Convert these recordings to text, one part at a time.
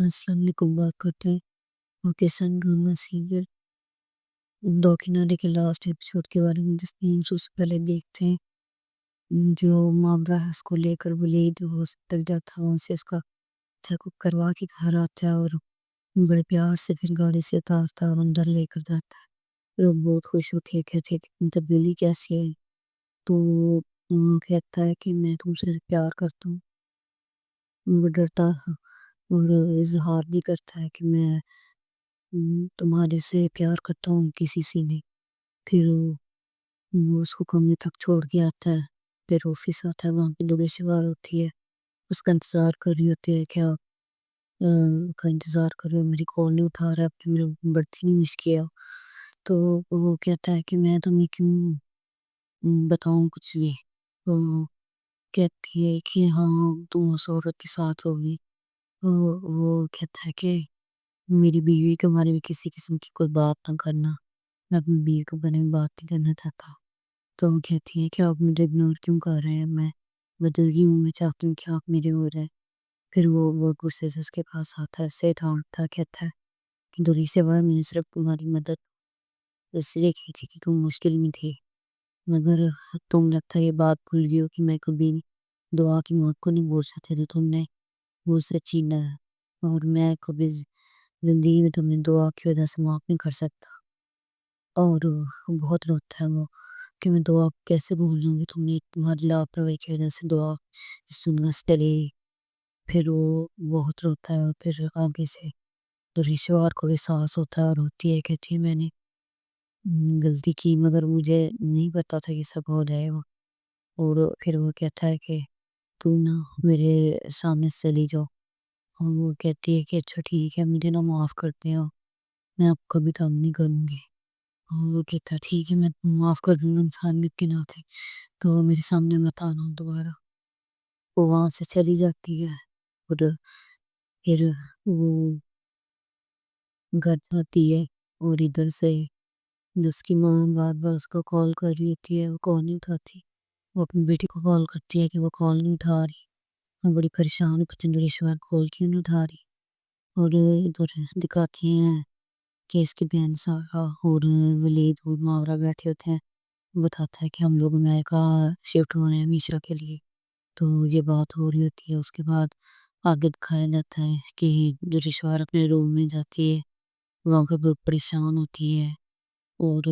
अस्सलाम वालेकुम। बात करते हैं पाकिस्तान ड्रामा सीरियल दो किनारे के लास्ट एपिसोड के बारे में जिसमें हम सबसे पहले देखते हैं जो मामला है उसको लेकर वलीद हॉस्पिटल जाता है, वहाँ से उसका चेकअप करवा के घर आता है और बड़े प्यार से फिर गाड़ी से उतारता है और अंदर लेकर जाता है। फिर वो बहुत खुश होती है, कहती है कि तब्दीली कैसी है। तो वो कहता है कि मैं तुमसे प्यार करता हूँ। वो डरता है और इजहार भी करता है कि मैं तुम्हारे से प्यार करता हूँ किसी से नहीं। फिर वो उसको कमरे तक छोड़ के आता है। फिर ऑफिस आता है, वहाँ पे दो सवार होती है, उसका इंतजार कर रही होती है। क्या का इंतजार कर रहे हो, मेरी कॉल नहीं उठा रहा है, आपने मेरी बर्थडे नहीं विश किया। तो वो कहता है कि मैं तुम्हें क्यों बताऊं कुछ भी। तो कहती है कि हाँ तुम उस औरत के साथ होगी। तो वो कहता है कि मेरी बीवी के बारे में किसी किस्म की कोई बात ना करना, मैं अपनी बीवी के बारे में बात नहीं करना चाहता। तो वो कहती है कि आप मुझे इग्नोर क्यों कर रहे हैं, मैं बदल गई हूँ, मैं चाहती हूँ कि आप मेरे हो रहे। फिर वो गुस्से से उसके पास आता है, उसे डांटता, कहता है कि दूरी से बाहर मैंने सिर्फ तुम्हारी मदद इसलिए की थी कि तुम मुश्किल में थी, मगर तुम लगता है ये बात भूल गई हो कि मैं कभी दुआ की मौत को नहीं बोल सकती, तो तुमने वो सच्ची न, और मैं कभी जिंदगी में तुमने दुआ की वजह से माफ नहीं कर सकता। और बहुत रोता है वो कि मैं दुआ कैसे भूल लूँगी, तुमने तुम्हारी लापरवाही की वजह से दुआ सुनना से चली। फिर वो बहुत रोता है और फिर आगे से तो रिश्तेदार को भी एहसास होता है और रोती है, कहती है मैंने गलती की, मगर मुझे नहीं पता था कि सब हो जाएगा। और फिर वो कहता है कि तुम ना मेरे सामने से चली जाओ। और वो कहती है कि अच्छा ठीक है, मुझे ना माफ़ कर दो, मैं आपको कभी तंग नहीं करूँगी। और वो कहता है ठीक है, मैं माफ़ कर दूंगा इंसानियत के नाते, तो मेरे सामने मत आना दोबारा। वो वहाँ से चली जाती है और फिर वो घर जाती है और इधर से उसकी माँ बार बार उसको कॉल कर रही होती है, वो कॉल नहीं उठाती। वो अपनी बेटी को कॉल करती है कि वो कॉल नहीं उठा रही। मैं बड़ी परेशान हूँ, चंद्रेश्वर कॉल क्यों नहीं उठा रही। और इधर दिखाती हैं कि इसकी बहन सारा और वलीद और मावरा बैठे होते हैं। बताता है कि हम लोग अमेरिका शिफ्ट हो रहे हैं हमेशा के लिए। तो ये बात हो रही होती है, उसके बाद आगे दिखाया जाता है कि रिश्वार अपने रूम में जाती है, वहाँ पर बहुत परेशान होती है और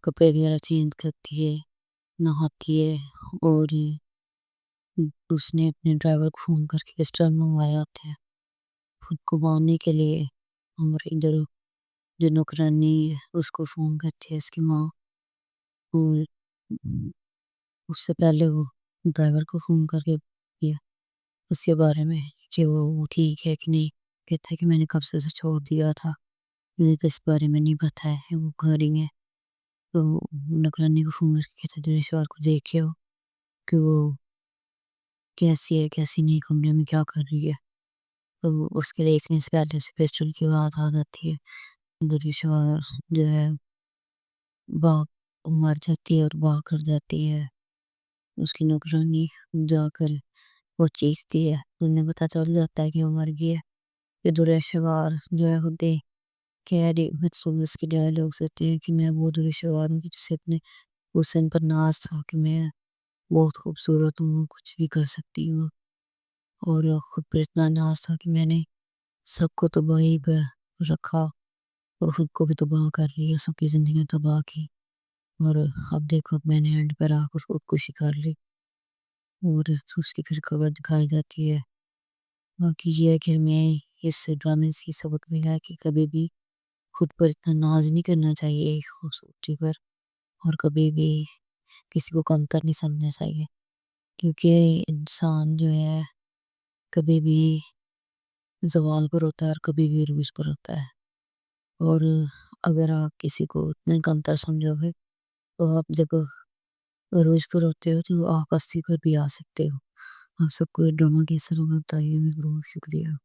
कपड़े वगैरह चेंज करती है, नहाती है। और उसने अपने ड्राइवर को फ़ोन करके एक्स्ट्रा मंगवाया होता है खुद को बांधने के लिए। और इधर जो नौकरानी है उसको फ़ोन करती है इसकी माँ। और उससे पहले वो ड्राइवर को फ़ोन करके किया उसके बारे में कि वो ठीक है कि नहीं। कहता है कि मैंने कब से उसे छोड़ दिया था, मुझे तो इस बारे में नहीं पता है, वो घर ही है। तो नौकरानी को फ़ोन करके कहता है रिश्तेदार को देखे हो कि वो कैसी है कैसी नहीं, कमरे में क्या कर रही है। तो उसके देखने से पहले उसे पिस्टल की आवाज़ आ जाती है। रिश्तेदार जो है भाग मर जाती है और भाग कर जाती है। उसकी नौकरानी जाकर वो चीखती है, उन्हें पता चल जाता है कि वो मर गई है। फिर दुरेशवार जो है खुदे कह रही मिथुन के डायलॉग्स होते हैं कि मैं वो दुरेशवार हूँ कि जिसे अपने हुस्न पर नाज था कि मैं बहुत खूबसूरत हूँ, कुछ भी कर सकती हूँ। और खुद पर इतना नाज था कि मैंने सबको तबाही पर रखा और खुद को भी तबाह कर लिया, सबकी ज़िंदगी तबाह की। और अब देखो अब मैंने एंड पर आकर खुदकुशी कर ली। और उसकी फिर खबर दिखाई जाती है। बाकी ये है कि हमें इस ड्रामे से ये सबक मिला है कि कभी भी खुद पर इतना नाज नहीं करना चाहिए एक खूबसूरती पर, और कभी भी किसी को कमतर नहीं समझना चाहिए। क्योंकि इंसान जो है कभी भी ज़वाल पर होता है और कभी भी अरूज पर होता है। और अगर आप किसी को इतने कमतर समझोगे तो आप जब अरूज पर होते हो तो आप अस्सी पर भी आ सकते हो। आप सबको ये ड्रामा कैसा लगा बताइए, बहुत शुक्रिया।